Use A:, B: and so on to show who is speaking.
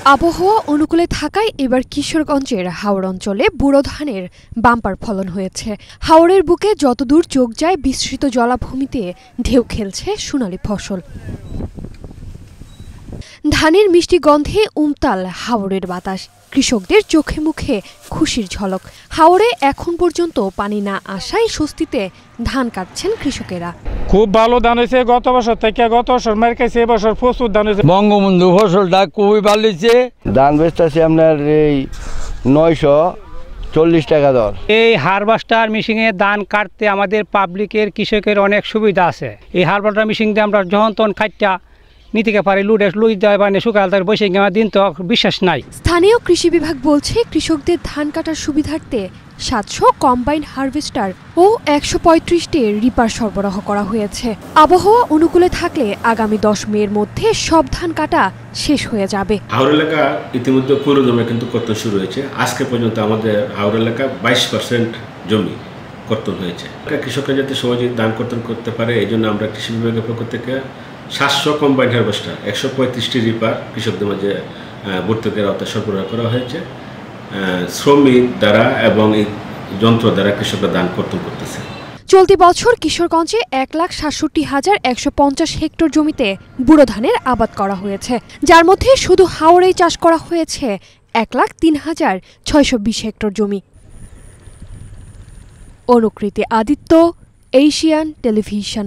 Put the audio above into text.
A: আবহাওয়া অনুকূলে থাকায় এবার কিশোরগঞ্জের হাওর অঞ্চলে বুড়ো ধানের বাম্পার ফলন হয়েছে। হাওরের বুকে যতদূর চোখ যায় বিস্তৃত জলাভূমিতে ঢেউ খেলছে সোনালী ফসল। ধানের মিষ্টি গন্ধে উমতাল হাওরের বাতাস, কৃষকদের চোখে মুখে খুশির ঝলক। হাওরে এখন পর্যন্ত পানি না আসায় স্বস্তিতে ধান কাটছেন কৃষকেরা।
B: খুব ভালো ধান হয়েছে গত বছর থেকে, গত বছর মার খাইছে, এবছর প্রচুর ধান হয়েছে।
C: বঙ্গবন্ধু ফসলটা খুবই ভালো হয়েছে। ধান বেচতেছে আপনার এই 940 টাকা দর।
D: এই হারভেস্টার মেশিনে ধান কাটতে আমাদের পাবলিকের কৃষকের অনেক সুবিধা আছে। এই হারভেস্টার মেশিন দিয়ে আমরা যখন তখন খাইটা নিতে পারি, লুই দেয় বা শুকাল তার বসে গেমার দিন তো বিশ্বাস নাই।
A: স্থানীয় কৃষি বিভাগ বলছে কৃষকদের ধান কাটার সুবিধার্থে 700 কম্বাইন্ড হারভেস্টার ও 135টি রিপার সরবরাহ করা হয়েছে। আবহাওয়া অনুকূলে থাকলে আগামী 10 মের মধ্যে সব ধান কাটা শেষ হয়ে যাবে।
E: হাওর এলাকা ইতিমধ্যে পুরো জমি কিন্তু কর্তন শুরু হয়েছে। আজকে পর্যন্ত আমাদের হাওর এলাকা 22% জমি কর্তন হয়েছে। কৃষকরা যাতে সহজে ধান কর্তন করতে পারে এই জন্য আমরা কৃষি বিভাগের পক্ষ থেকে 700 কম্বাইন্ড হারভেস্টার 135টি রিপার কৃষকদের মাঝে ভর্তুকির আওতায় সরবরাহ করা হয়েছে। শ্রমিক দ্বারা এবং এই যন্ত্র দ্বারা কৃষকরা ধান কর্তন করতেছে।
A: চলতি বছর কিশোরগঞ্জে 1,67,150 হেক্টর জমিতে বুড়ো ধানের আবাদ করা হয়েছে, যার মধ্যে শুধু হাওরেই চাষ করা হয়েছে 1,03,620 হেক্টর জমি। অনুকৃতি আদিত্য, এশিয়ান টেলিভিশন।